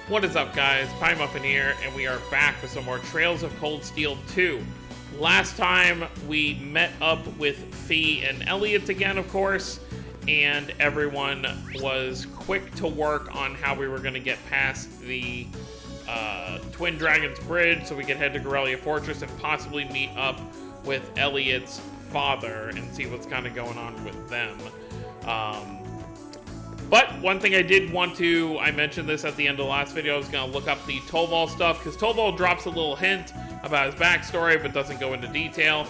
What is up, guys? Pie Muffin here, and we are back with some more Trails of Cold Steel 2. Last time, we met up with Fee and Elliot again, of course, and everyone was quick to work on how we were going to get past the Twin Dragons Bridge so we could head to Corellia Fortress and possibly meet up with Elliot's father and see what's kind of going on with them. But one thing I did want to, I mentioned this at the end of the last video, I was going to look up the Toval stuff, because Toval drops a little hint about his backstory, but doesn't go into detail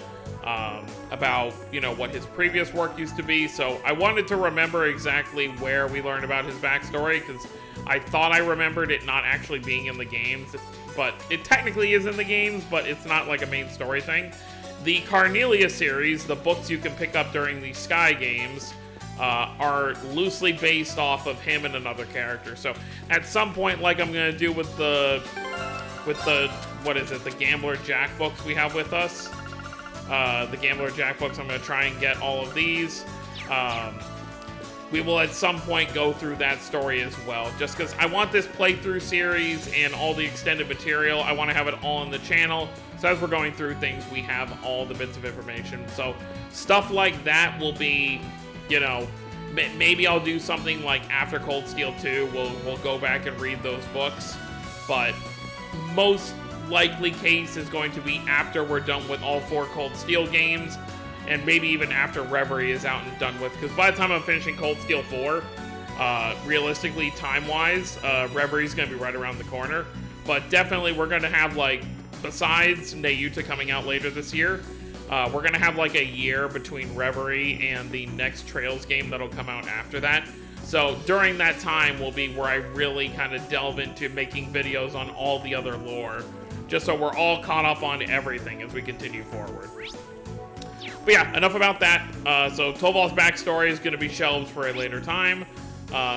about, you know, what his previous work used to be. So I wanted to remember exactly where we learned about his backstory, because I thought I remembered it not actually being in the games, but it technically is in the games, but it's not like a main story thing. The Carnelia series, the books you can pick up during the Sky games, are loosely based off of him and another character. So at some point, like I'm gonna do with the what is it, the Gambler Jack books we have with us, the Gambler Jack books, I'm gonna try and get all of these. We will at some point go through that story as well, just because I want this playthrough series and all the extended material, I want to have it all on the channel, so as we're going through things we have all the bits of information. So stuff like that will be, you know, maybe I'll do something like after Cold Steel 2, we'll go back and read those books, but most likely case is going to be after we're done with all 4 Cold Steel games, and maybe even after Reverie is out and done with, because by the time I'm finishing Cold Steel 4, realistically, time-wise, Reverie's going to be right around the corner, but definitely we're going to have, like, besides Nayuta coming out later this year, we're going to have like a year between Reverie and the next Trails game that'll come out after that. So during that time will be where I really kind of delve into making videos on all the other lore, just so we're all caught up on everything as we continue forward. But yeah, enough about that. So Toval's backstory is going to be shelved for a later time.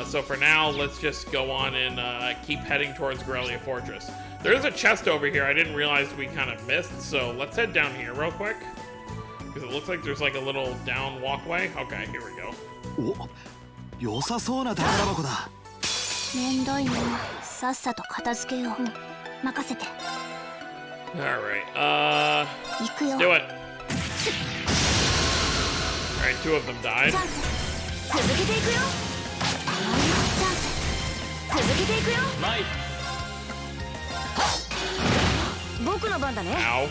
So for now, let's just go on and keep heading towards Corellia Fortress. There is a chest over here I didn't realize we kind of missed, so let's head down here real quick. Because it looks like there's like a little down walkway. Okay, here we go. Alright, let's do it. Alright, 2 of them died. Ow.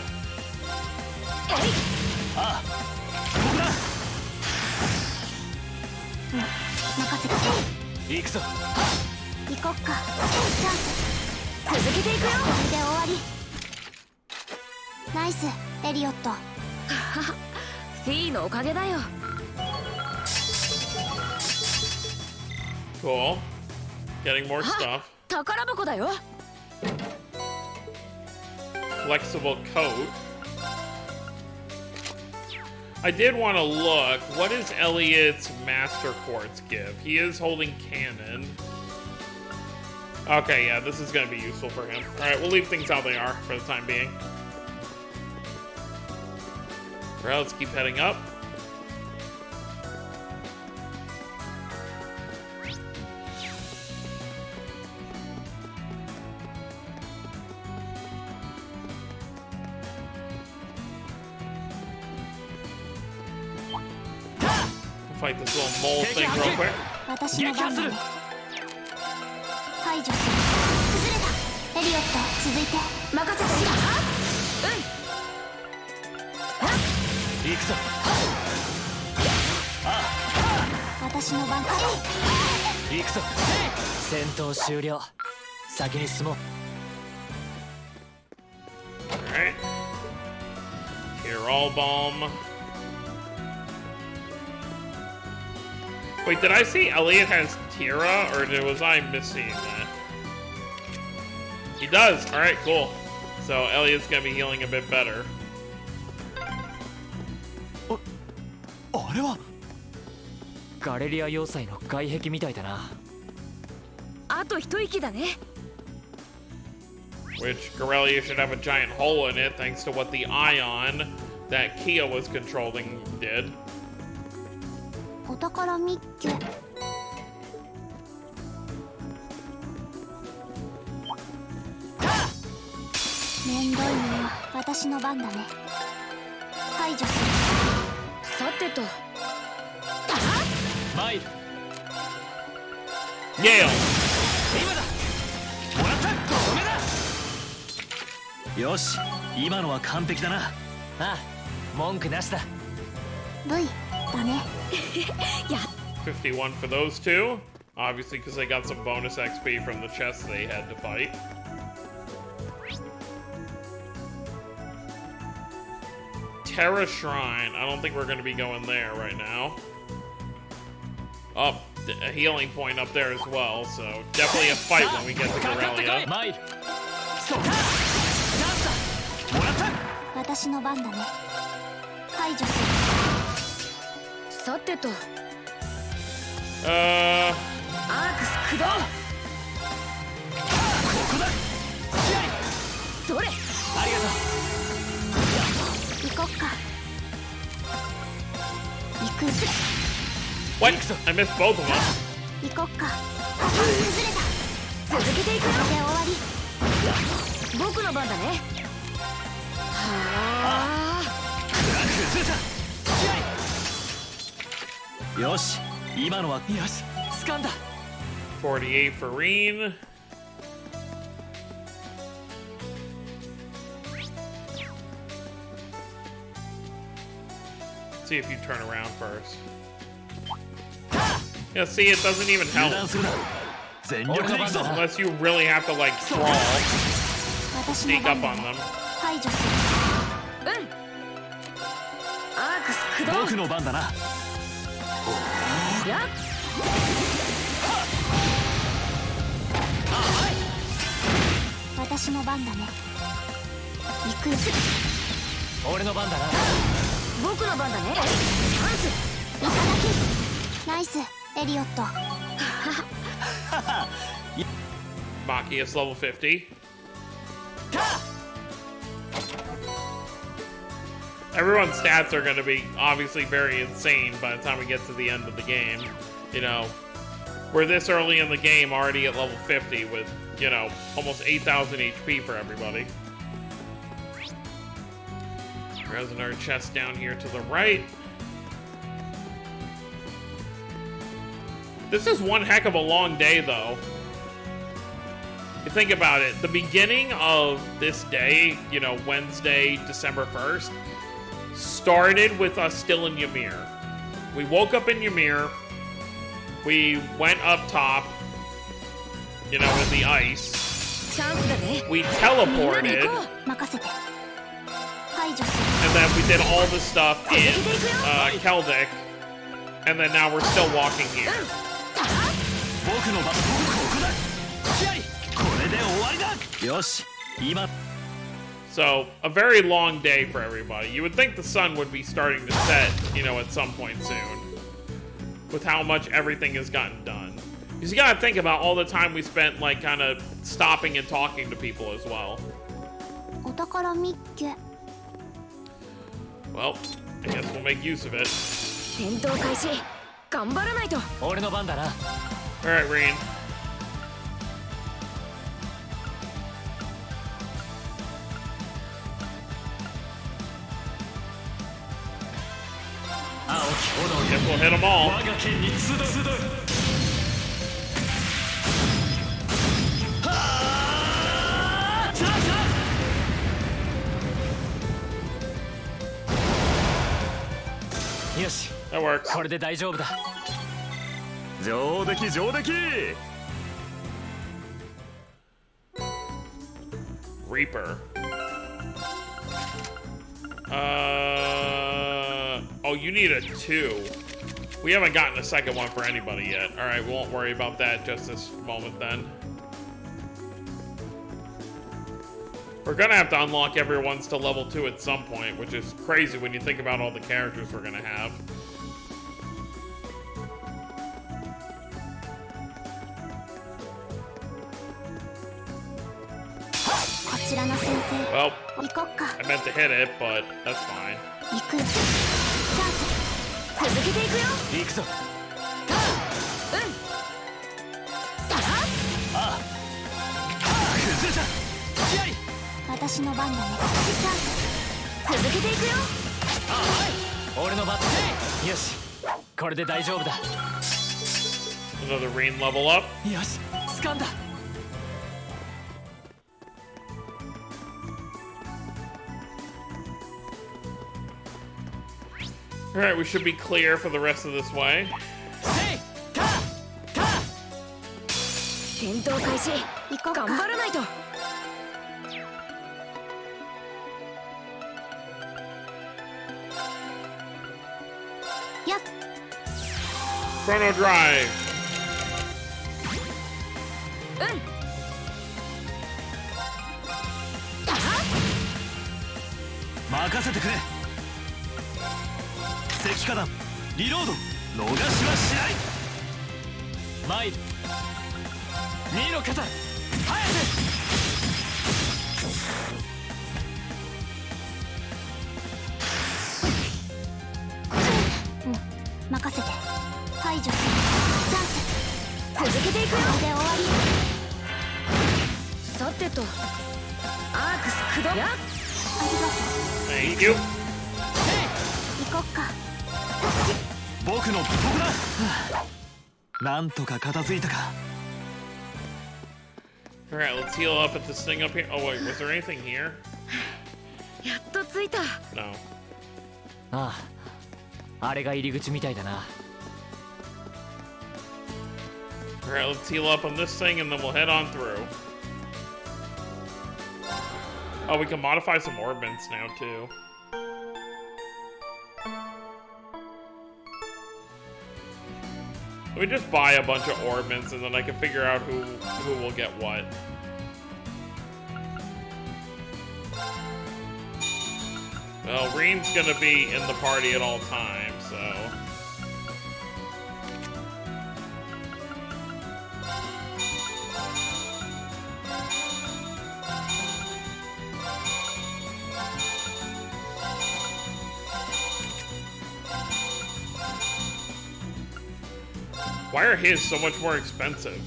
Cool. Getting more stuff. Flexible coat. I did want to look. What does Elliot's Master Quartz give? He is holding cannon. Okay, yeah, this is going to be useful for him. Alright, we'll leave things how they are for the time being. Alright, let's keep heading up. Fight this little mole thing real quick. Alright. Here, all balm. Wait, did I see Elliot has Tira, or was I misseeing that? He does! Alright, cool. So Elliot's gonna be healing a bit better. Which Corellia should have a giant hole in it thanks to what the ion that Kia was controlling did. 私の番だね。排除する。さてと。参る。 Yale. 今だ。もらった。これだ。よし、今のは完璧だな。ああ、文句なしだ。 V だね。や。 51 for those two. Obviously, because they got some bonus XP from the chests they had to fight. Terra Shrine. I don't think we're going to be going there right now. Oh, a healing point up there as well, so definitely a fight when we get to Corellia. 私の番だね。排除する。さてと。アークス駆動。ここだ。それ。ありがとう。行こっか。行く。 What? I missed both of them. 行こっか。崩れた。続けていくよ。で終わり。僕の番だね。はあ。崩れた。よし、今のはよし、掴んだ。48 for Reen. See if you turn around first. Yeah, see, it doesn't even help. Unless you really have to, like, crawl. Sneak up on them. 排除する。うん。アークス駆動。僕の番だな。やっ。私の番だね。行く。俺の番だな。僕の番だね。チャンス。いただき。ナイス、エリオット。Machias level 50. Everyone's stats are going to be obviously very insane by the time we get to the end of the game. You know, we're this early in the game already at level 50 with, you know, almost 8,000 HP for everybody. There's another chest down here to the right. This is one heck of a long day, though. You think about it, the beginning of this day, you know, Wednesday, December 1st, started with us still in Ymir. We woke up in Ymir. We went up top, you know, in the ice. We teleported. And then we did all the stuff in Keldic. And then now we're still walking here. So, a very long day for everybody. You would think the sun would be starting to set, you know, at some point soon. With how much everything has gotten done. Because you gotta think about all the time we spent, like, kind of stopping and talking to people as well. Well, I guess we'll make use of it. Alright, Reen. Guess we'll hit them all. That works. Reaper. Oh, you need a 2. We haven't gotten a second one for anybody yet. Alright, we won't worry about that just this moment then. We're gonna have to unlock everyone's to level 2 at some point, which is crazy when you think about all the characters we're gonna have. Well, I meant to hit it, but that's fine. 私の番だね。チャンス続けていくよ。あ、はい俺のバット。よしこれで大丈夫だ。 Another rain level up. よし掴んだ。 Alright, we should be clear for the rest of this way. せいたた戦闘開始。行こうか。頑張らないと。やっ Chrono Drive. うん任せてくれ。石化弾リロード逃しはしない。参る2の肩早く。任せて。排除する。チャンス続けていくよ。これで終わり。さてとアークス駆動。やっありがとう。 Thank you. 行こっか。僕の僕だ。なんとか片付いたか。 Alright, let's heal up at this thing up here. Oh, wait, was there anything here? やっと着いた。 No. ああ、あれが入り口みたいだな。 Alright, let's heal up on this thing and then we'll head on through. Oh, we can modify some orbits now, too. We just buy a bunch of orbits and then I can figure out who will get what. Well, Reen's gonna be in the party at all times, so... Why are his so much more expensive?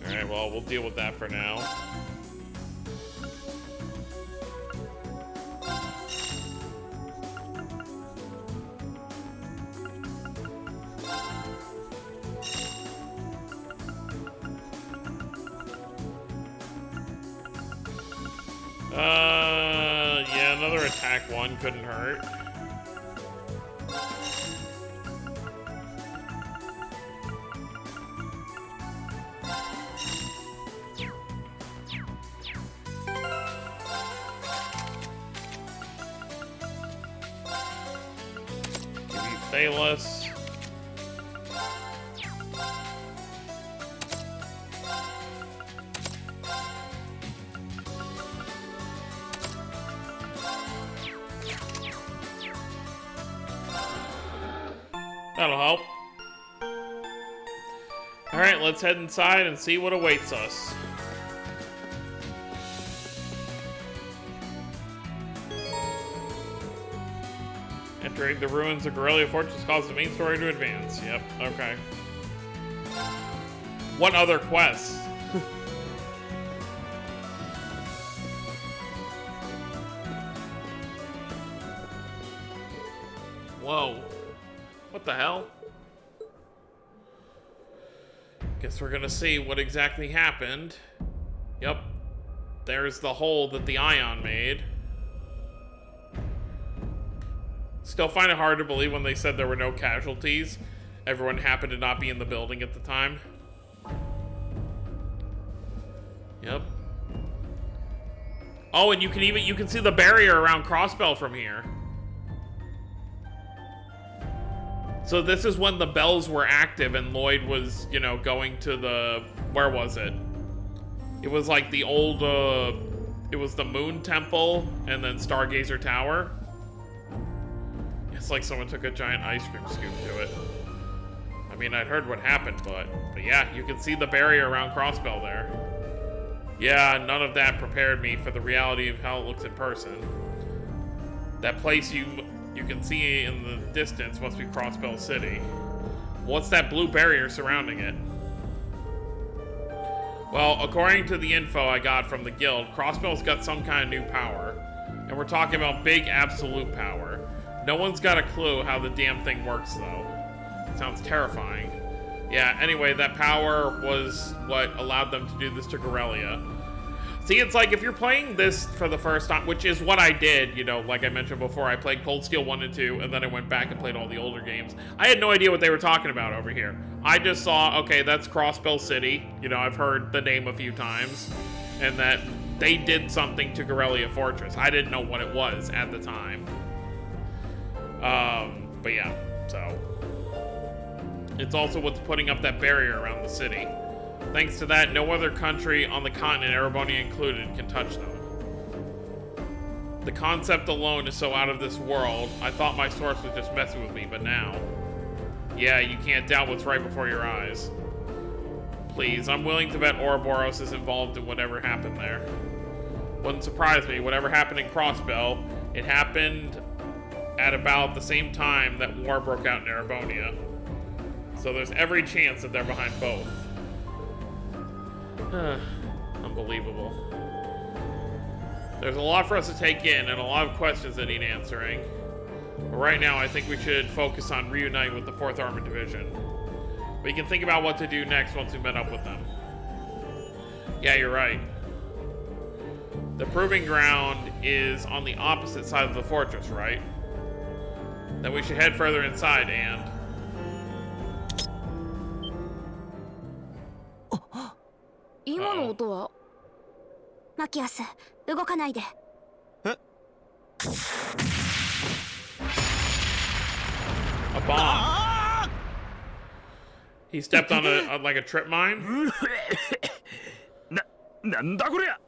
Alright, well, we'll deal with that for now. Yeah, another attack one couldn't hurt. Thalos. That'll help. Alright, let's head inside and see what awaits us. Entering the ruins of Corellia Fortress caused the main story to advance. Yep, okay. What other quests? Whoa. What the hell? Guess we're gonna see what exactly happened. Yep. There's the hole that the Ion made. Still find it hard to believe when they said there were no casualties. Everyone happened to not be in the building at the time. Yep. Oh, and you can see the barrier around Crossbell from here. So this is when the bells were active and Lloyd was, you know, going to the... Where was it? It was like the old, it was the Moon Temple and then Stargazer Tower. It's like someone took a giant ice cream scoop to it. I mean, I'd heard what happened, but yeah, you can see the barrier around Crossbell there. Yeah, none of that prepared me for the reality of how it looks in person. That place you can see in the distance must be Crossbell City. What's that blue barrier surrounding it? Well, according to the info I got from the guild, Crossbow's got some kind of new power. And we're talking about big absolute power. No one's got a clue how the damn thing works, though. Sounds terrifying. Yeah, anyway, that power was what allowed them to do this to Corellia. See, it's like if you're playing this for the first time, which is what I did, you know, like I mentioned before, I played Cold Steel 1 and 2, and then I went back and played all the older games. I had no idea what they were talking about over here. I just saw, okay, that's Crossbow City. You know, I've heard the name a few times, and that they did something to Corellia Fortress. I didn't know what it was at the time. But yeah, so. It's also what's putting up that barrier around the city. Thanks to that, no other country on the continent, Erebonia included, can touch them. The concept alone is so out of this world, I thought my source was just messing with me, but now... Yeah, you can't doubt what's right before your eyes. Please, I'm willing to bet Ouroboros is involved in whatever happened there. Wouldn't surprise me, whatever happened in Crossbell, it happened at about the same time that war broke out in Erebonia. So there's every chance that they're behind both. Unbelievable. There's a lot for us to take in and a lot of questions that need answering. But right now, I think we should focus on reuniting with the 4th Armored Division. We can think about what to do next once we met up with them. Yeah, you're right. The proving ground is on the opposite side of the fortress, right? Then we should head further inside and...マキアス、動かないで。A bomb. He stepped on like a trip mine? なんだこりゃ。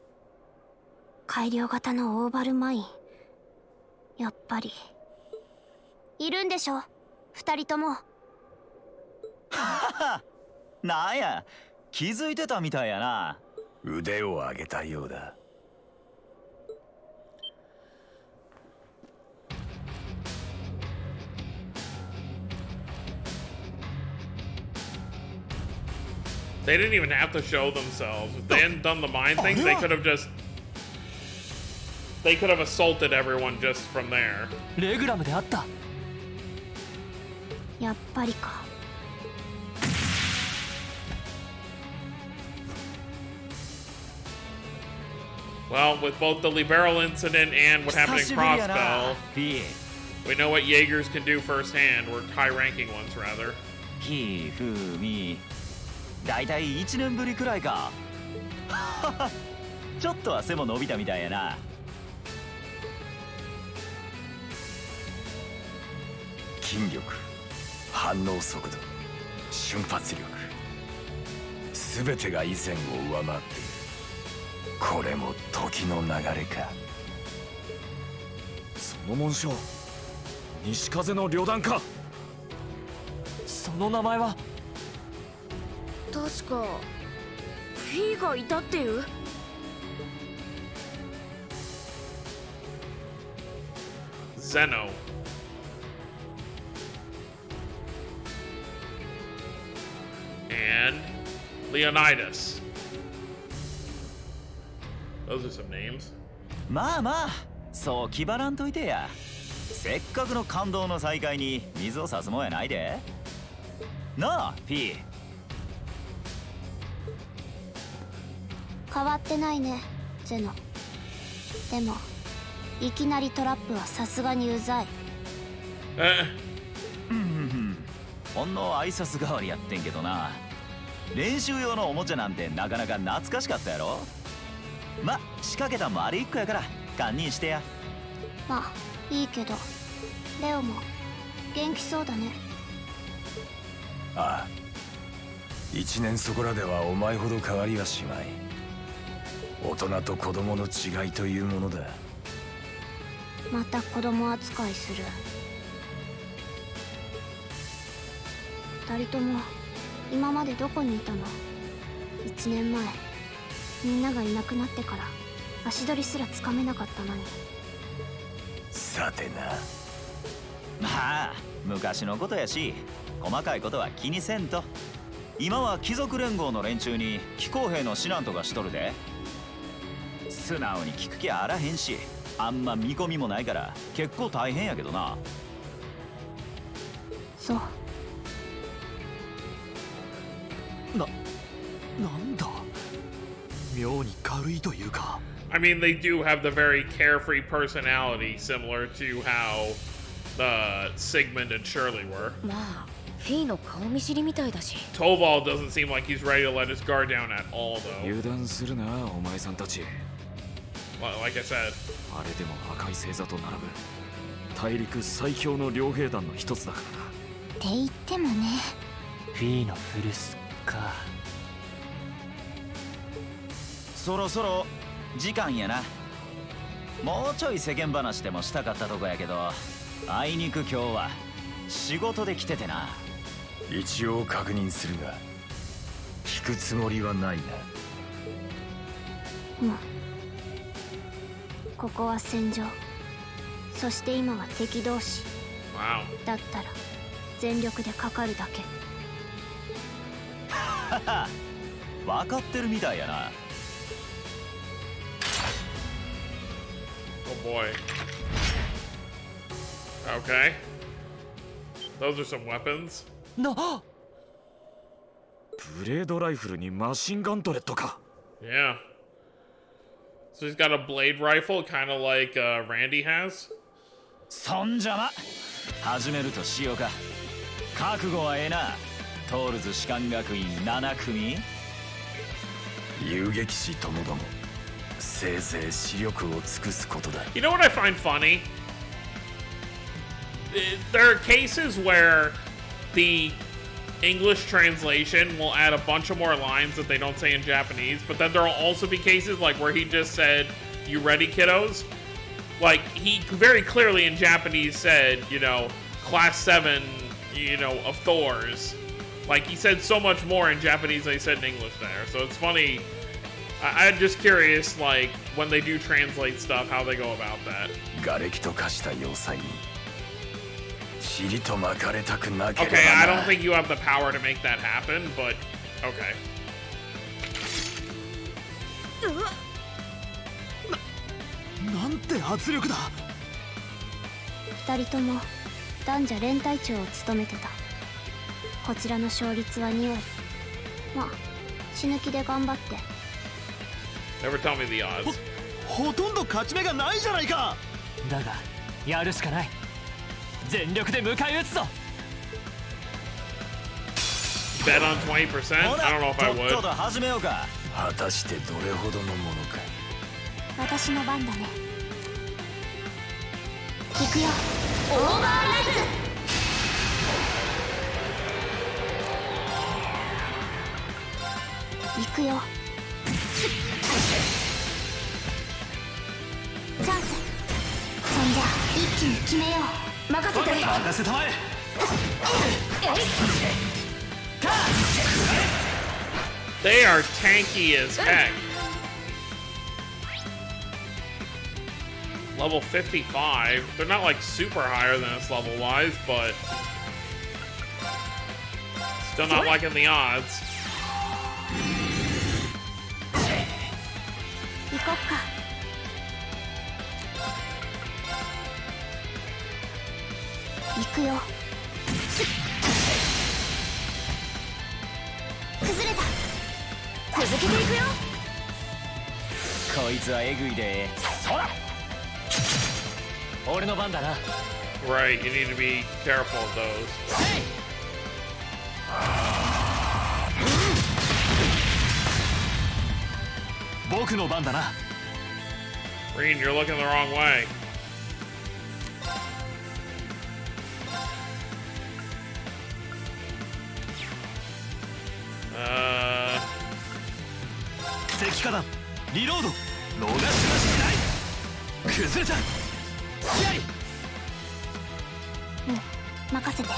改良型のオーバルマイン。やっぱり。いるんでしょ、2人とも。なんや、気づいてたみたいやな。腕を上げたようだ。They didn't even have to show themselves. If they hadn't done the mine thing, they could have just... They could have assaulted everyone just from there. レグラムであった。やっぱりか。Well, with both the Liberal incident and what happened in Crossbell, we know what Jaegers can do firsthand, or high-ranking ones, rather. ひふみ。だいたい1年ぶりくらいか。ちょっとは背も伸びたみたいやな。筋力、反応速度、瞬発力、すべてが以前を上回っている。これも時の流れか。その紋章、西風の旅団か。その名前は。確かフィーがいたっていう。Zeno. And Leonidas. Those are some names. まあまあ、そう気張らんといてや。せっかくの感動の再会に水を差すもんやないで。なあ、ピー。変わってないね、ゼノ。でもいきなりトラップはさすがにうざい。ほんの挨拶代わりやってんけどな。練習用のおもちゃなんてなかなか懐かしかったやろ。ま、仕掛けたんもあれ1個やから堪忍してや。まあいいけど、レオも元気そうだね。ああ、一年そこらではお前ほど変わりはしまい。大人と子供の違いというものだ。また子供扱いする。2人とも今までどこにいたの？1年前みんながいなくなってから足取りすらつかめなかったのに。さてな。まあ昔のことやし、細かいことは気にせんと。今は貴族連合の連中に気候兵の指南とかしとるで。素直に聞く気あらへんし、あんま見込みもないから結構大変やけどな。そう。なんだ、妙に軽いというか。 I mean, they do have the very carefree personality similar to how Sigmund and Shirley were. まあフィーの顔見知りみたいだし。 Toval doesn't seem like he's ready to let his guard down at all, though. 油断するな、お前さんたち。 Like I said. あれでも赤い星座と並ぶ大陸最強の両兵団の一つだからな。って言ってもね。フィーの古巣か。そろそろ時間やな。もうちょい世間話でもしたかったとこやけど、あいにく今日は仕事で来ててな。一応確認するが引くつもりはないな。うん。ここは戦場。そして今は敵同士。 Wow. だったら全力でかかるだけ。分かってるみたいやな。 Oh boy. Okay. Those are some weapons. な、ブレードライフルにマシンガントレットか。 Yeah. So he's got a blade rifle, kind of like Randy has. そんじゃま始めるとしようか。覚悟はええな。トールズ士官学院7組。遊撃士ともどもせいぜい視力を尽くすことだ。 You know what I find funny? There are cases where the English translation will add a bunch of more lines that they don't say in Japanese, but then there will also be cases like where he just said, "You ready, kiddos?" Like, he very clearly in Japanese said, you know, class 7, you know, of Thors. Like, he said so much more in Japanese than he said in English there. So it's funny. I'm just curious, like, when they do translate stuff, how they go about that. 瓦礫と化した要塞に塵と巻かれたくなければ Okay, I な。 don't think you have the power to make that happen, but okay. なんて圧力だ。二人とも男女連隊長を務めてた。こちらの勝率は2割。まあ死ぬ気で頑張って。 Never tell me the odds. ほとんど勝ち目がないじゃないか。だがやるしかない。全力で迎え撃つぞ。 Bet on 20%? I don't know if I とっと would. と始めようか。果たしてどれほどのものか。私の番だね。行くよ。オーバーライズ。行くよ。チャンス。そんじゃ一気に決めよう。任せて。任せたまえ。 They are tanky as heck. Level 55. They're not like super higher than us level wise, but still not liking the odds. 行こっか。行くよ。崩れた。続けていくよ。こいつはエグいで。そら。俺の番だな。 Right, you need to be careful of those. 僕の番だな。 Reen, you're looking the wrong way. Uh, 石化弾リロード逃しはしない。崩れた。隙あり。任せて。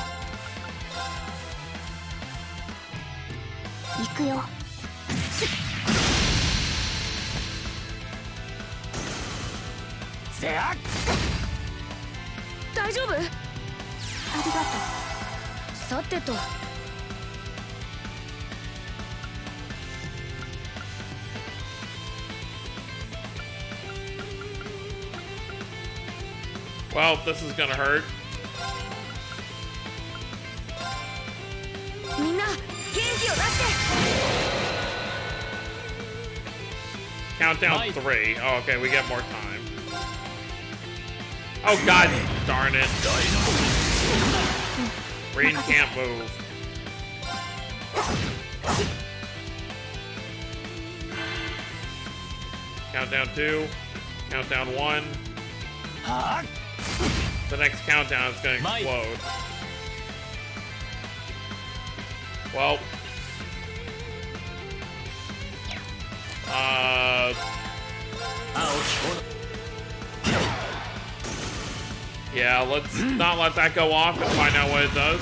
行くよ。せや。大丈夫？ありがとさてと。Well, this is gonna hurt. みんな元気を出して Countdown 3. Oh, okay, we get more time. Oh, god darn it. Green can't move. Countdown 2. Countdown 1. The next countdown is going to explode. Well. Yeah, let's not let that go off and find out what it does.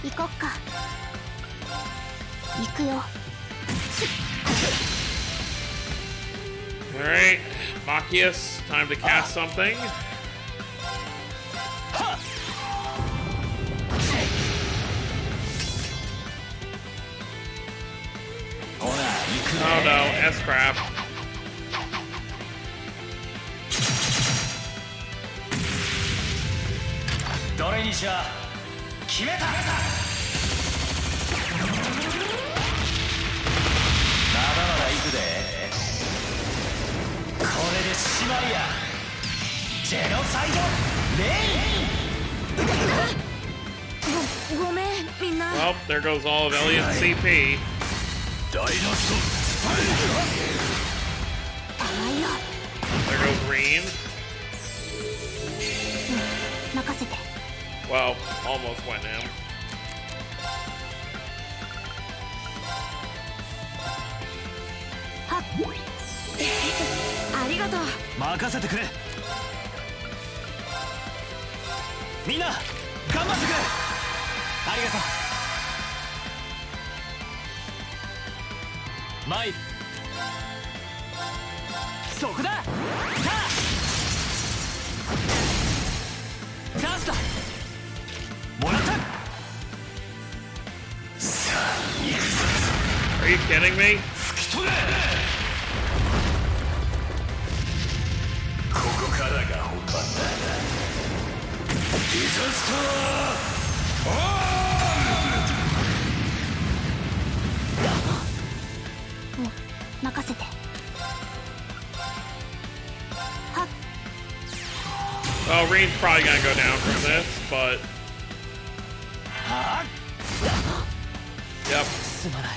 行こっか。行くよ。 Alright, Machias, time to cast something. Oh no, S-Craft. Well, there goes all of Elliot's CP. There goes Reen. Well, almost went him. Are you kidding me? Well, Reen's probably gonna go down from this, but... Yep. すまない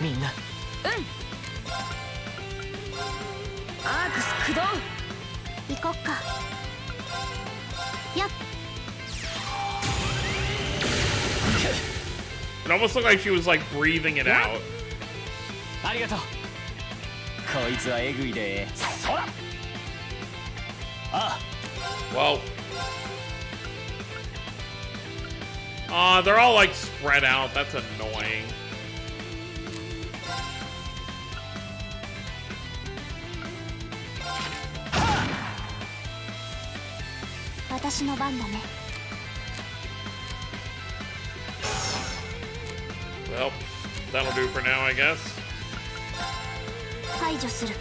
みんなアークス駆動行こっか。やっ。 It almost looked like she was like breathing it out. ありがとうこいつはエグいでそらあ Well. They're all like spread out. That's annoying. 私の番だね。 Well, that'll do for now, I guess. 排除する。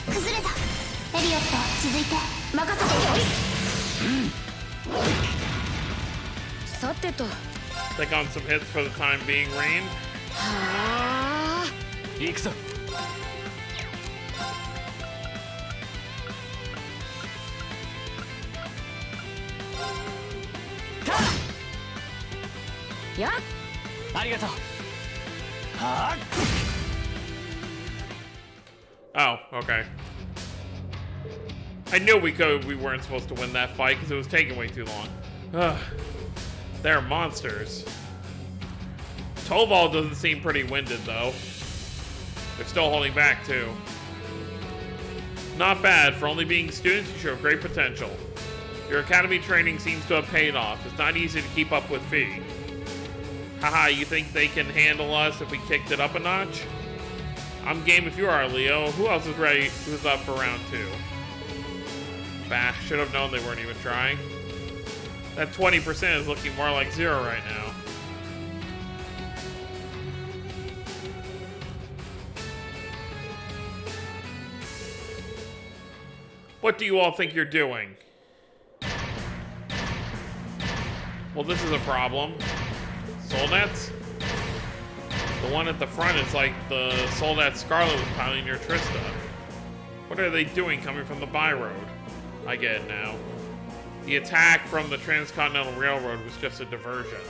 崩れた。エリオット、続いて任せてよ。さてと Take on some hits for the time being, Reen. はあ行くぞやっありがとう Oh, okay. I knew we weren't supposed to win that fight because it was taking way too long. Ugh. They're monsters. Toval doesn't seem pretty winded though. They're still holding back too. Not bad. For only being students, you show great potential. Your academy training seems to have paid off. It's not easy to keep up with Fee. Haha, you think they can handle us if we kicked it up a notch? I'm game if you are, Leo. Who else is ready? Who's up for round 2? Bah, should have known they weren't even trying. That 20% is looking more like 0 right now. What do you all think you're doing? Well, this is a problem. Solnets? The one at the front is like the Soldat Scarlet was piloting near Trista. What are they doing coming from the by road? I get it now. The attack from the Transcontinental Railroad was just a diversion.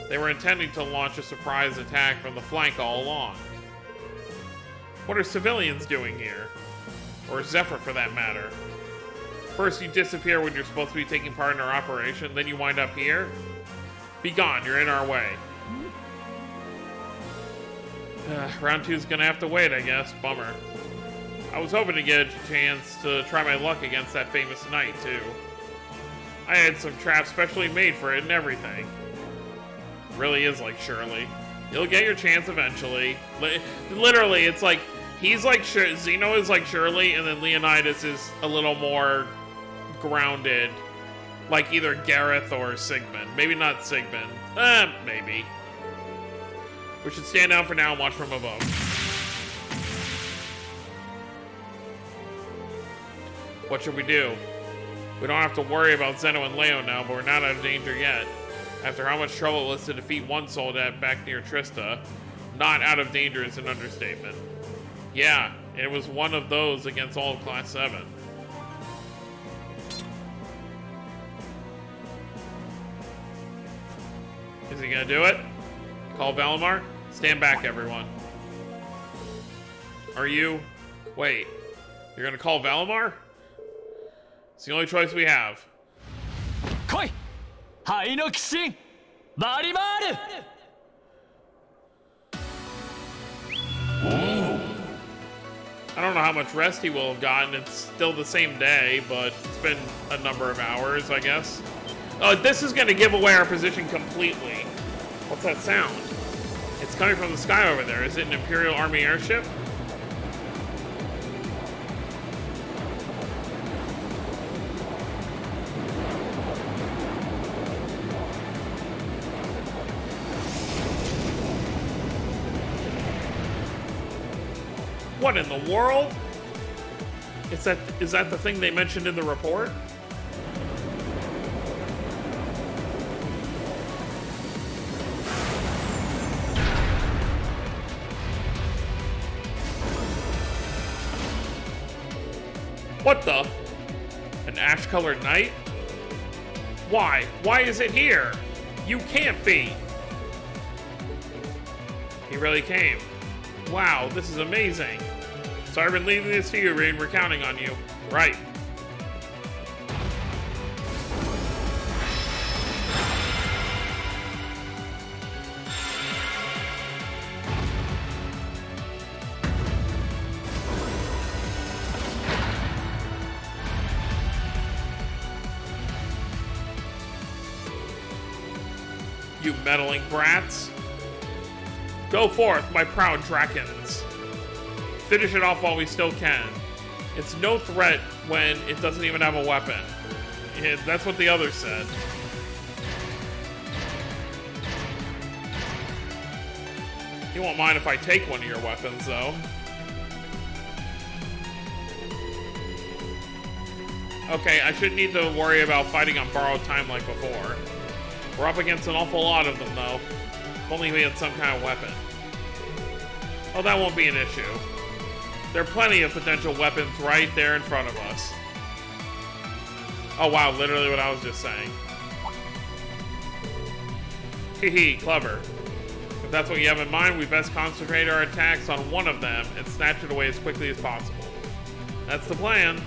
They were intending to launch a surprise attack from the flank all along. What are civilians doing here? Or Zephyr, for that matter? First you disappear when you're supposed to be taking part in our operation, then you wind up here? Be gone, you're in our way. Round 2's gonna have to wait, I guess. Bummer. I was hoping to get a chance to try my luck against that famous knight, too. I had some traps specially made for it and everything. Really is like Shirley. You'll get your chance eventually. Literally, it's like, he's like, Zeno is like Shirley, and then Leonidas is a little more grounded. Like either Gareth or Sigmund. Maybe not Sigmund. Maybe. We should stand down for now and watch from above. What should we do? We don't have to worry about Zeno and Leo now, but we're not out of danger yet. After how much trouble it was to defeat one Soldat back near Trista, not out of danger is an understatement. Yeah, it was one of those against all of Class 7. Is he gonna do it? Call Valimar? Stand back, everyone. Are you? Wait. You're gonna call Valimar? It's the only choice we have. Koi! Hai no Kishin! Marimaru! I don't know how much rest he will have gotten. It's still the same day, but it's been a number of hours, I guess. Oh, this is going to give away our position completely. What's that sound? It's coming from the sky over there. Is it an Imperial Army airship? What in the world? Is that the thing they mentioned in the report? What the? An ash-colored knight? Why? Why is it here? You can't be! He really came. Wow, this is amazing. Sorry for leaving this to you, Rain. We're counting on you. Right. You meddling brats. Go forth, my proud Drakons. Finish it off while we still can. It's no threat when it doesn't even have a weapon. Yeah, that's what the others said. You won't mind if I take one of your weapons, though. Okay, I shouldn't need to worry about fighting on borrowed time like before. We're up against an awful lot of them, though. If only we had some kind of weapon. Oh, that won't be an issue. There are plenty of potential weapons right there in front of us. Oh wow, literally what I was just saying. Hehe, clever. If that's what you have in mind, we best concentrate our attacks on one of them and snatch it away as quickly as possible. That's the plan.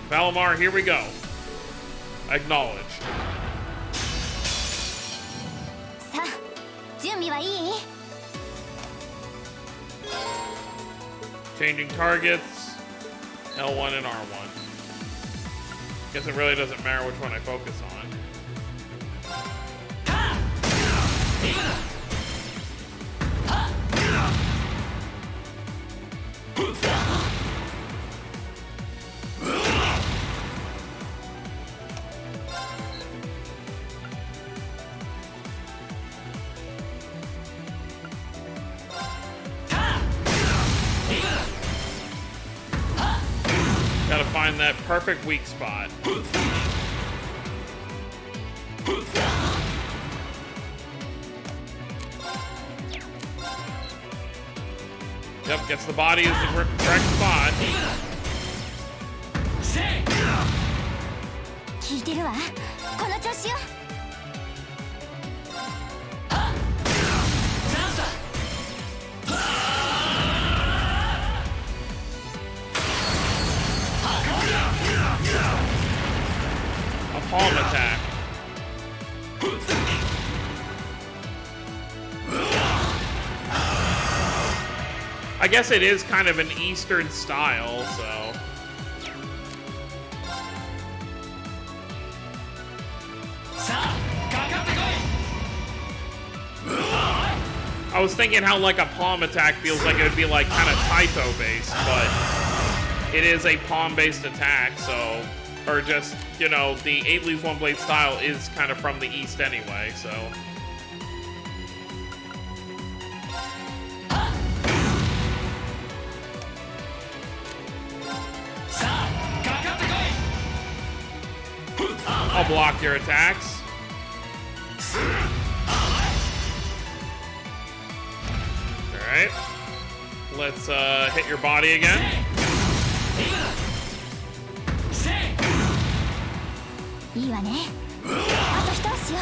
Valimar, here we go. Acknowledged. さあ、準備はいい？ Changing targets, L1 and R1. Guess it really doesn't matter which one I focus on. find that perfect weak spot. Yep, gets the body as the correct spot. 聞いてるわ。この調子よ。A palm attack. I guess it is kind of an Eastern style, so. I was thinking how like a palm attack feels like it would be like kind of Taito based, but it is a palm based attack, so, or just, you know, the 8 leaves 1 blade style is kind of from the East anyway, so. I'll block your attacks. Alright. Let's hit your body again.いいわね。あと一押しよ。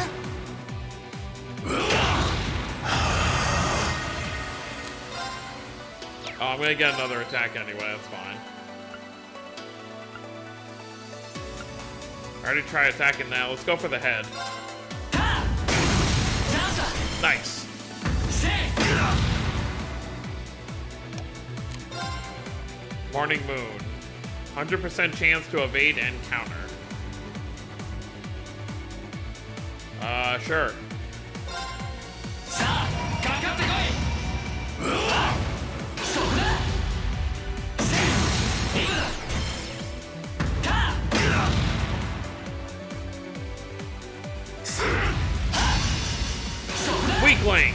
Oh, I'm gonna get another attack anyway, that's fine. I already tried attacking that. Let's go for the head. Nice. Morning Moon. 100% chance to evade and counter. Sure. Weakling.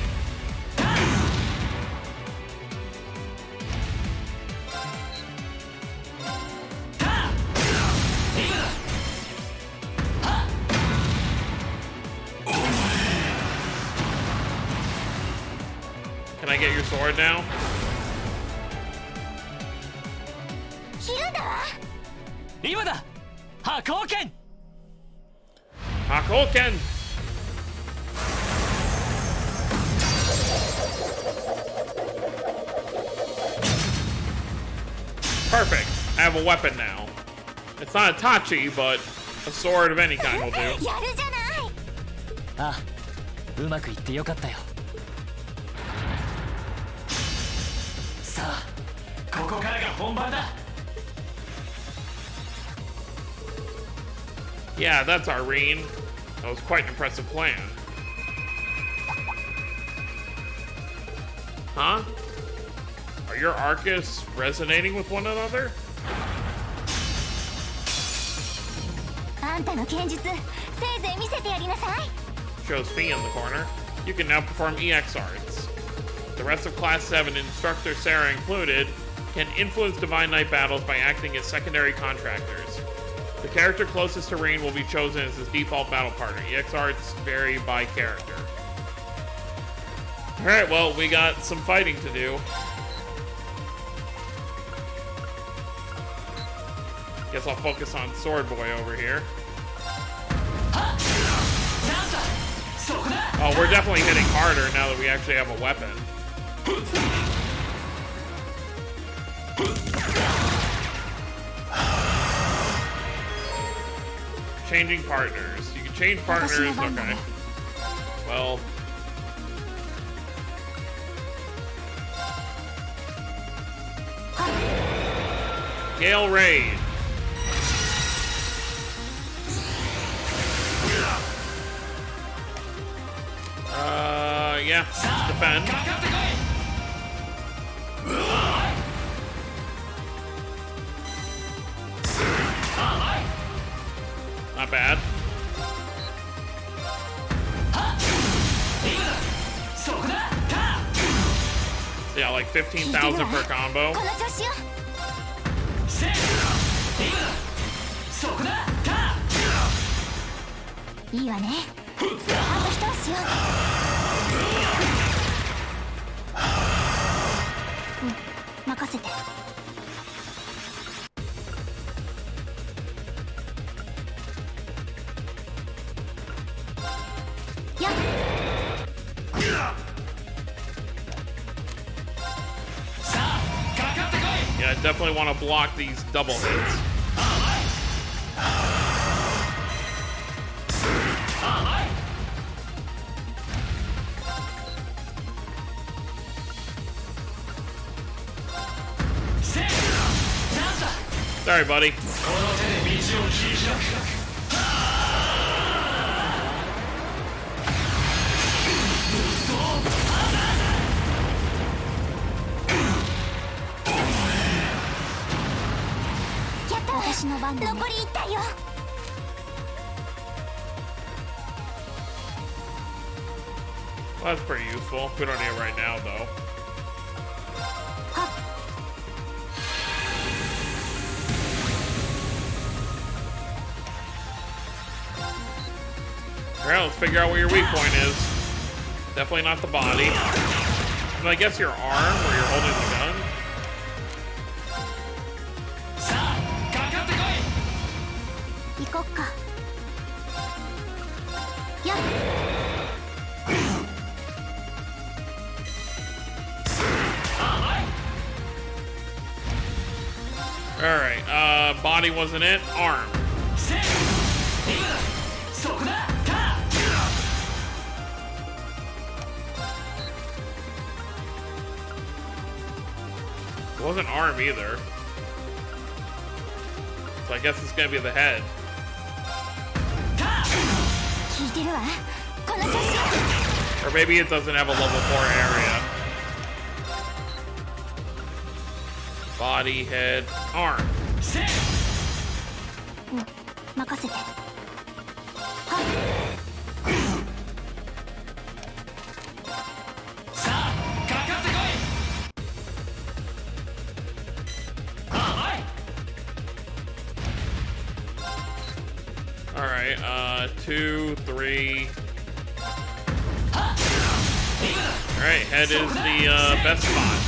Can I get your sword now? 切るんだわ。今だ波光剣 Hakoken! Perfect. I have a weapon now. It's not a Tachi, but a sword of any kind will do. やるじゃない。ああうまくいってよかったよさあここからが本番だ Yeah, that's Irene. That was quite an impressive plan. Huh? Are your Arcus resonating with one another? あんたの剣術、せいぜい見せてやりなさい。 Shows Fee in the corner. You can now perform EX arts. The rest of Class 7, Instructor Sarah included, can influence Divine Knight battles by acting as secondary contractors. The character closest to Reen will be chosen as his default battle partner. EX arts vary by character. Alright, well, we got some fighting to do. Guess I'll focus on Sword Boy over here. Oh, we're definitely hitting harder now that we actually have a weapon. Changing partners. You can change partners. Okay. Well. Gale Raid. Yeah. Defend. Not bad. Yeah, like 15,000 per combo. いいわね。あと一押しよ。任せて。やっ。Yeah, I definitely want to block these double hits. Sorry, buddy. Well, that's pretty useful. We don't need it right now, though. Alright, let's figure out where your weak point is. Definitely not the body. But I guess your arm, where you're holding the gun. Alright, body wasn't it. Arm. It wasn't arm either. So I guess it's gonna be the head. Or maybe it doesn't have a level 4 area. Body, head, arm. Alright, 2, 3. Alright, head is the best spot.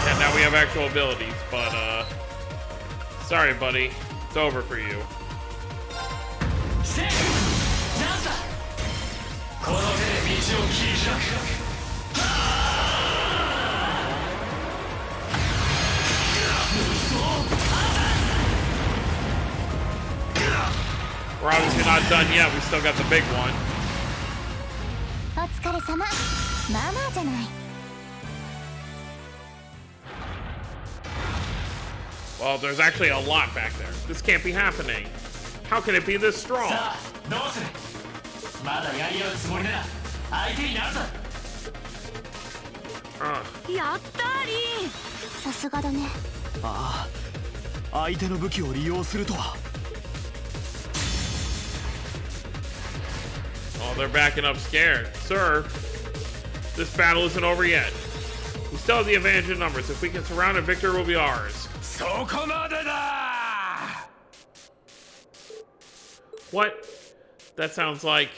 And now we have actual abilities, but sorry buddy, it's over for you. We're obviously not done yet, we still got the big one. Well, there's actually a lot back there. This can't be happening. How can it be this strong? Oh, they're backing up scared. Sir, this battle isn't over yet. We still have the advantage in numbers. If we can surround it, victory will be ours. What? That sounds like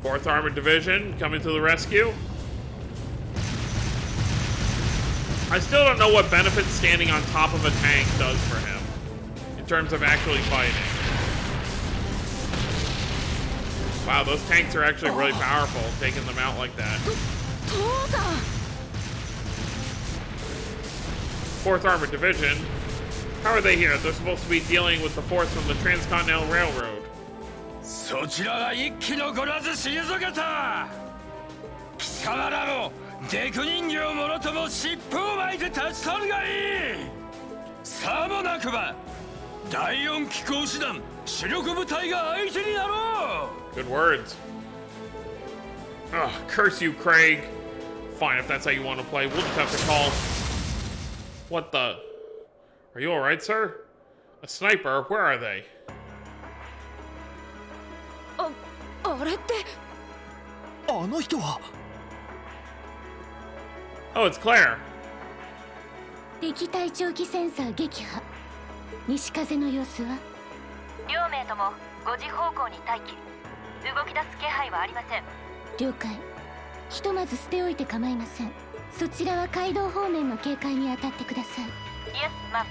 4th Armored Division coming to the rescue. I still don't know what benefit standing on top of a tank does for him in terms of actually fighting. Wow, those tanks are actually really powerful, taking them out like that. 4th Armored Division? How are they here? They're supposed to be dealing with the force from the Transcontinental Railroad. Good words. Ugh, curse you, Craig. Fine, if that's how you want to play, we'll just have to call... What the... Are you alright, sir? A sniper? Where are they? あれって。あの人は。 Oh, it's Claire. 敵対長期センサー撃破。西風の様子は？両名とも5時方向に待機。動き出す気配はありません。了解。ひとまず捨ておいて構いません。そちらは街道方面の警戒に当たってください。イエス、マン。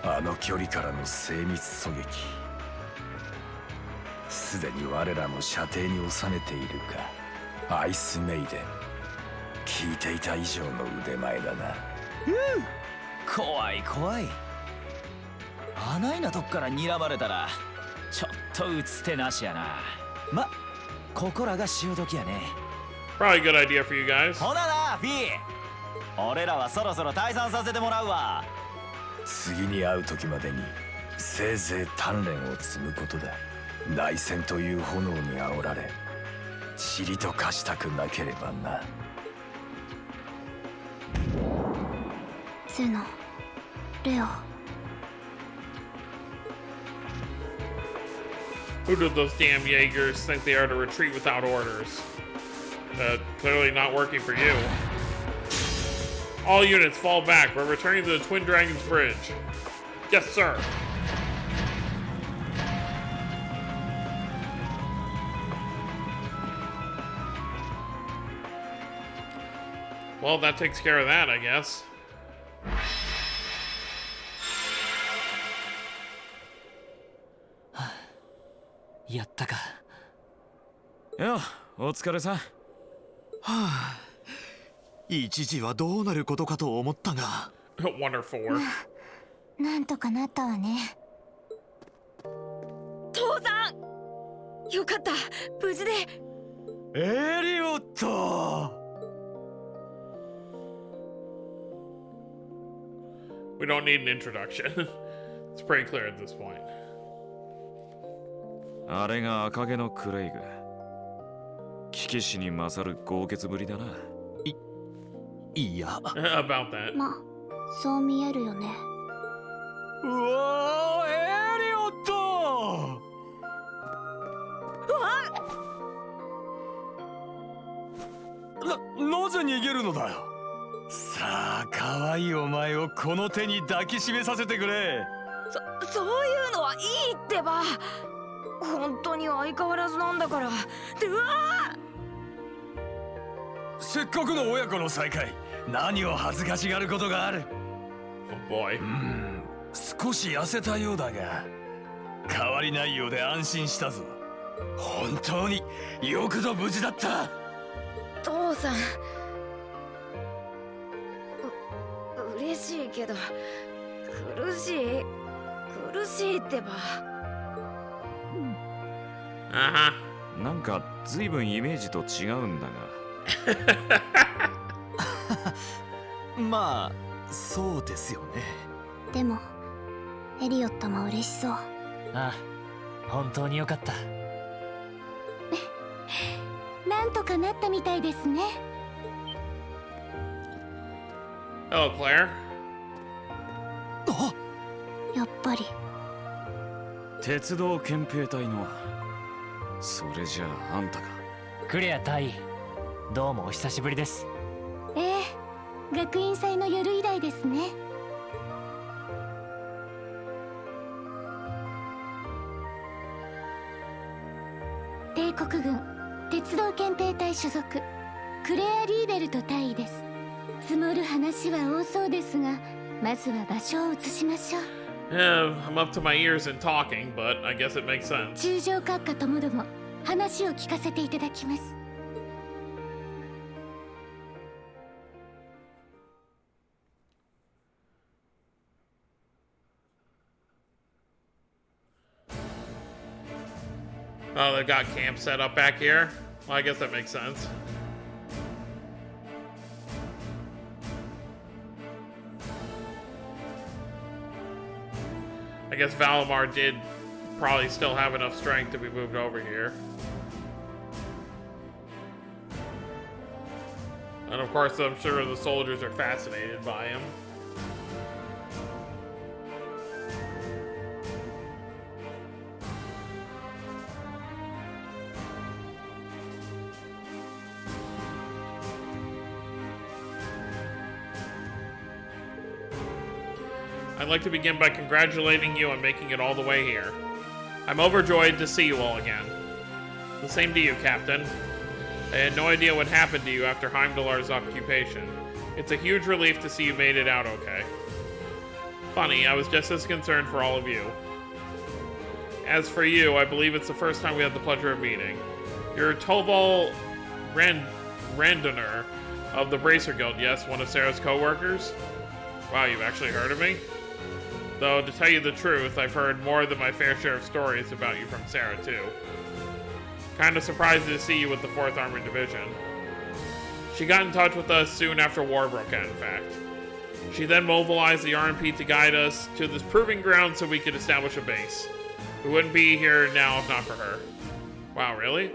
あの距離からの精密狙撃、すでに我らも射程に収めているか。アイスメイデン、聞いていた以上の腕前だな。怖い怖い。あないなとこから睨まれたらちょっと打つ手なしやな。ま、ここらが潮時やね。 Probably a good idea for you guys. ほななフィー、俺らはそろそろ退散させてもらうわ。次に会う時までにせいぜい鍛錬を積むことだ。内戦という炎に煽られ塵と化したくなければな。ゼノ、レオ。 Who do those damn Jaegers think they are to retreat without orders? Clearly not working for you. All units fall back. We're returning to the Twin Dragons Bridge. Yes, sir. Well, that takes care of that, I guess. やったか。よ、お疲れさん。はあ、一時はどうなることかと思ったが。Wonderful. なんとかなったわね。父さん。よかった、無事で。エリオット。 We don't need an introduction. It's pretty clear at this point. あれが赤毛のクレイグ。騎騎士に勝る豪傑ぶりだな。いや。About that. ま、そう見えるよね。うわー、エリオット。なぜ逃げるのだよ。さあ、可愛いお前をこの手に抱きしめさせてくれ。そういうのはいいってば。本当に相変わらずなんだから。で、うわー、せっかくの親子の再会、何を恥ずかしがることがある。 Oh boy. 少し痩せたようだが変わりないようで安心したぞ。本当によくぞ無事だった。父さん、嬉しいけど苦しいってば。なんか随分イメージと違うんだが。まあそうですよね。でもエリオットも嬉しそう。ああ、本当によかった。なんとかなったみたいですね。Hello, Claire. やっぱり鉄道憲兵隊の。それじゃああんたか。クレア隊、どうもお久しぶりです。ええ、学院祭の夜以来ですね。帝国軍鉄道憲兵隊所属クレア・リーベルト大尉です。積もる話は多そうですが、まずは場所を移しましょう。I'm up to my ears in talking, but I guess it makes sense. 中将閣下ともども話を聞かせていただきます。Oh, they've got camp set up back here? Well, I guess that makes sense. I guess Valimar did probably still have enough strength to be moved over here. And of course, I'm sure the soldiers are fascinated by him. I'd like to begin by congratulating you on making it all the way here. I'm overjoyed to see you all again. The same to you, Captain. I had no idea what happened to you after Heimdallar's occupation. It's a huge relief to see you made it out okay. Funny, I was just as concerned for all of you. As for you, I believe it's the first time we had the pleasure of meeting. You're Toval Randoner of the Bracer Guild, yes? One of Sarah's co-workers? Wow, you've actually heard of me? Though, to tell you the truth, I've heard more than my fair share of stories about you from Sarah, too. Kinda surprised to see you with the 4th Armored Division. She got in touch with us soon after war broke out, in fact. She then mobilized the RMP to guide us to this proving ground so we could establish a base. We wouldn't be here now if not for her. Wow, really?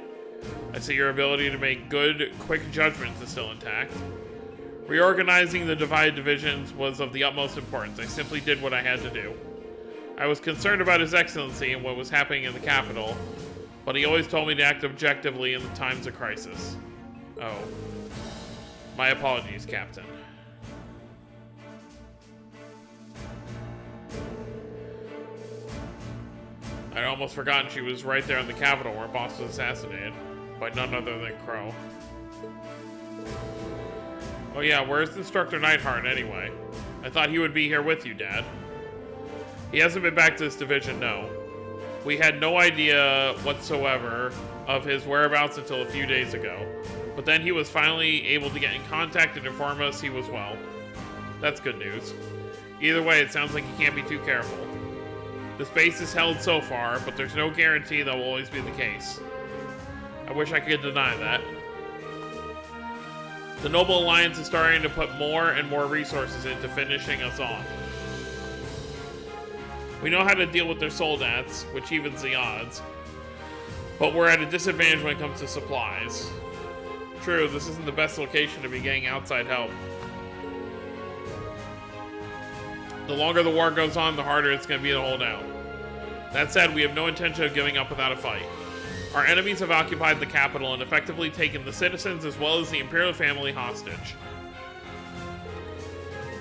I see your ability to make good, quick judgments is still intact. Reorganizing the divided divisions was of the utmost importance. I simply did what I had to do. I was concerned about His Excellency and what was happening in the capital, but he always told me to act objectively in the times of crisis. Oh. My apologies, Captain. I'd almost forgotten she was right there in the capital where Boss was assassinated by none other than Crow. Oh yeah, where's Instructor Neidhart anyway? I thought he would be here with you, Dad. He hasn't been back to this division, no. We had no idea whatsoever of his whereabouts until a few days ago. But then he was finally able to get in contact and inform us he was well. That's good news. Either way, it sounds like he can't be too careful. The base is held so far, but there's no guarantee that will always be the case. I wish I could deny that. The Noble Alliance is starting to put more and more resources into finishing us off. We know how to deal with their soldats, which evens the odds, but we're at a disadvantage when it comes to supplies. True, this isn't the best location to be getting outside help. The longer the war goes on, the harder it's going to be to hold out. That said, we have no intention of giving up without a fight. Our enemies have occupied the capital and effectively taken the citizens as well as the Imperial family hostage.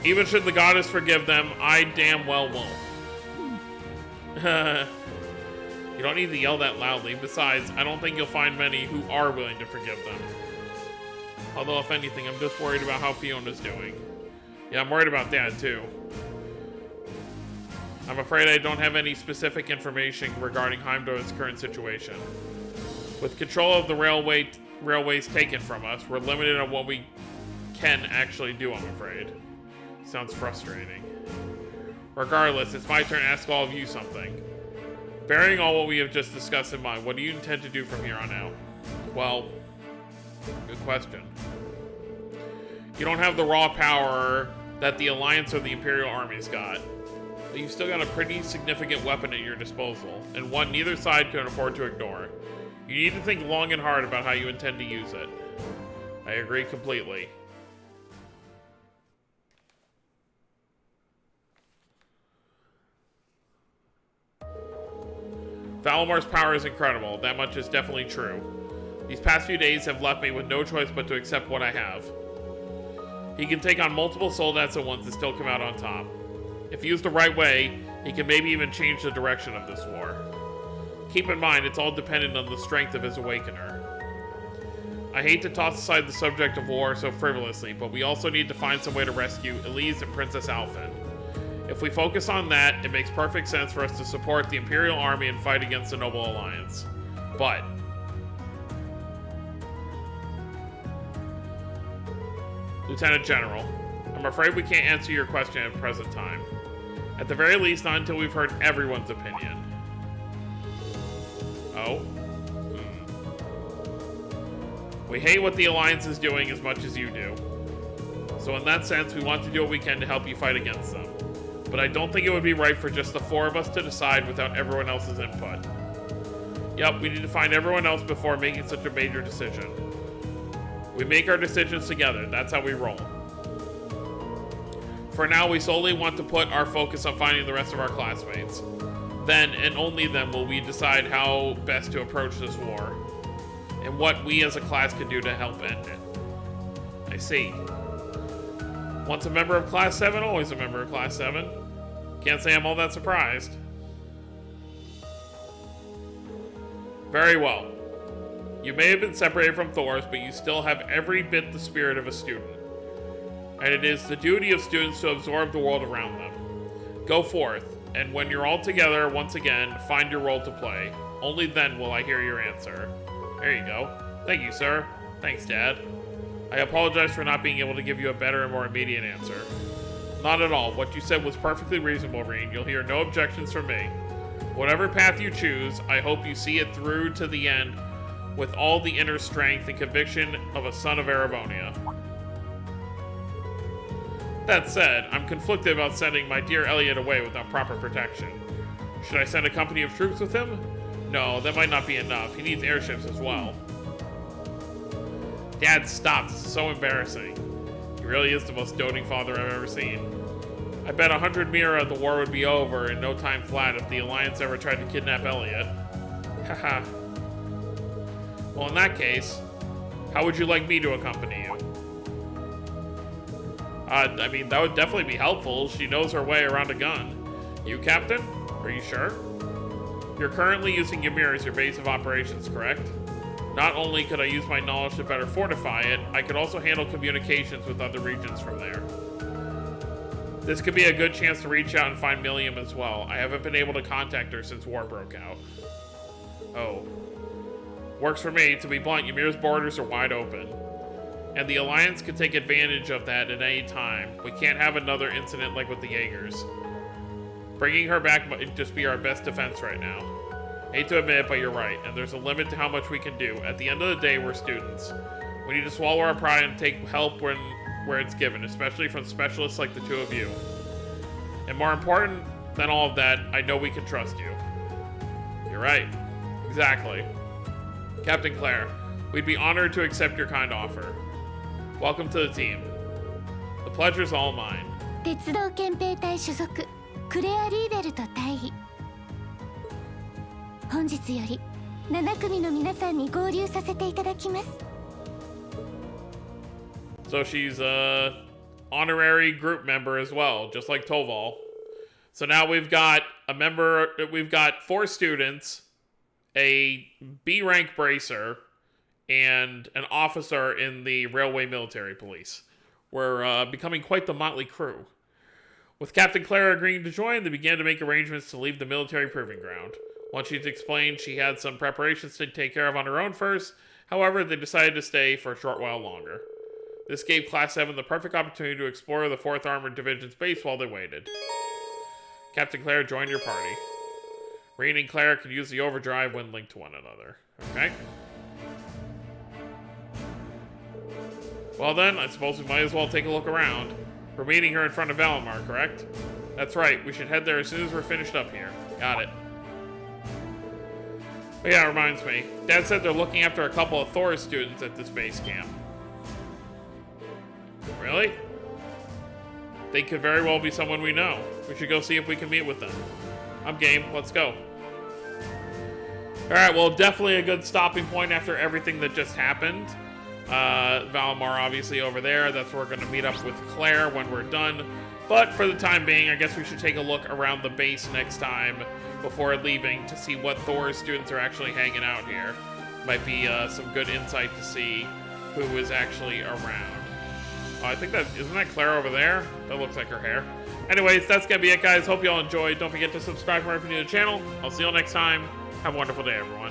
Even should the goddess forgive them, I damn well won't. You don't need to yell that loudly. Besides, I don't think you'll find many who are willing to forgive them. Although, if anything, I'm just worried about how Fiona's doing. Yeah, I'm worried about Dad, too. I'm afraid I don't have any specific information regarding Heimdall's current situation. With control of the railways taken from us, we're limited on what we can actually do, I'm afraid. Sounds frustrating. Regardless, it's my turn to ask all of you something. Bearing all what we have just discussed in mind, what do you intend to do from here on out? Well, good question. You don't have the raw power that the Alliance or the Imperial armies got, but you've still got a pretty significant weapon at your disposal, and one neither side can afford to ignore. You need to think long and hard about how you intend to use it. I agree completely. Valamar's power is incredible, that much is definitely true. These past few days have left me with no choice but to accept what I have. He can take on multiple soldats at once and still come out on top. If used the right way, he can maybe even change the direction of this war. Keep in mind, it's all dependent on the strength of his Awakener. I hate to toss aside the subject of war so frivolously, but we also need to find some way to rescue Elise and Princess Alphen. If we focus on that, it makes perfect sense for us to support the Imperial Army and fight against the Noble Alliance. But Lieutenant General, I'm afraid we can't answer your question at the present time. At the very least, not until we've heard everyone's opinion. Oh? We hate what the Alliance is doing as much as you do. So in that sense, we want to do what we can to help you fight against them. but I don't think it would be right for just the 4 of us to decide without everyone else's input. Yep, we need to find everyone else before making such a major decision. We make our decisions together, that's how we roll. For now, we solely want to put our focus on finding the rest of our classmates. Then, and only then, will we decide how best to approach this war, and what we as a class can do to help end it. I see. Once a member of Class 7, always a member of Class 7. Can't say I'm all that surprised. Very well. You may have been separated from Thor's, but you still have every bit the spirit of a student. And it is the duty of students to absorb the world around them. Go forth, and when you're all together, once again, find your role to play. Only then will I hear your answer. There you go. Thank you, sir. Thanks, Dad. I apologize for not being able to give you a better and more immediate answer. Not at all. What you said was perfectly reasonable, Reen. You'll hear no objections from me. Whatever path you choose, I hope you see it through to the end with all the inner strength and conviction of a son of Erebonia. That said, I'm conflicted about sending my dear Elliot away without proper protection. Should I send a company of troops with him? No, that might not be enough. He needs airships as well. Dad, stop. This is so embarrassing. He really is the most doting father I've ever seen. I bet 100 Mira the war would be over in no time flat if the Alliance ever tried to kidnap Elliot. Haha. Well, in that case, how would you like me to accompany you? I mean, that would definitely be helpful. She knows her way around a gun. You, Captain? Are you sure? You're currently using Ymir as your base of operations, correct? Not only could I use my knowledge to better fortify it, I could also handle communications with other regions from there. This could be a good chance to reach out and find Milliam as well. I haven't been able to contact her since war broke out. Oh. Works for me. To be blunt, Ymir's borders are wide open. And the Alliance could take advantage of that at any time. We can't have another incident like with the Jaegers. Bringing her back might just be our best defense right now. Hate to admit it, but you're right, and there's a limit to how much we can do. At the end of the day, we're students. We need to swallow our pride and take help where it's given, especially from specialists like the two of you. And more important than all of that, I know we can trust you. You're right. Exactly. Captain Claire, we'd be honored to accept your kind offer. Welcome to the team. The pleasure's all mine. 鉄道憲兵隊所属クレア・リーベルと対比。本日より7組の皆さんに合流させていただきます。So she's a honorary group member as well, just like Toval. So now we've got a member, we've got 4 students, a B rank bracer, and an officer in the Railway Military Police. We're becoming quite the motley crew. With Captain Clara agreeing to join, they began to make arrangements to leave the military proving ground. Once she'd explained she had some preparations to take care of on her own first, however, they decided to stay for a short while longer. This gave Class 7 the perfect opportunity to explore the 4th Armored Division's base while they waited. Captain Claire joined your party. Reen and Claire could use the overdrive when linked to one another. Okay? Well then, I suppose we might as well take a look around. We're meeting her in front of Valimar, correct? That's right, we should head there as soon as we're finished up here. Got it. But yeah, it reminds me. Dad said they're looking after a couple of Thor's students at this base camp. Really? They could very well be someone we know. We should go see if we can meet with them. I'm game. Let's go. Alright, well, definitely a good stopping point after everything that just happened. Valimar obviously over there. That's where we're going to meet up with Claire when we're done. But for the time being, I guess we should take a look around the base next time before leaving to see what Thor's students are actually hanging out here. Might be some good insight to see who is actually around. Oh, I think isn't that Claire over there? That looks like her hair. Anyways, that's going to be it, guys. Hope you all enjoyed. Don't forget to subscribe if you're new to the channel. I'll see you all next time. Have a wonderful day, everyone.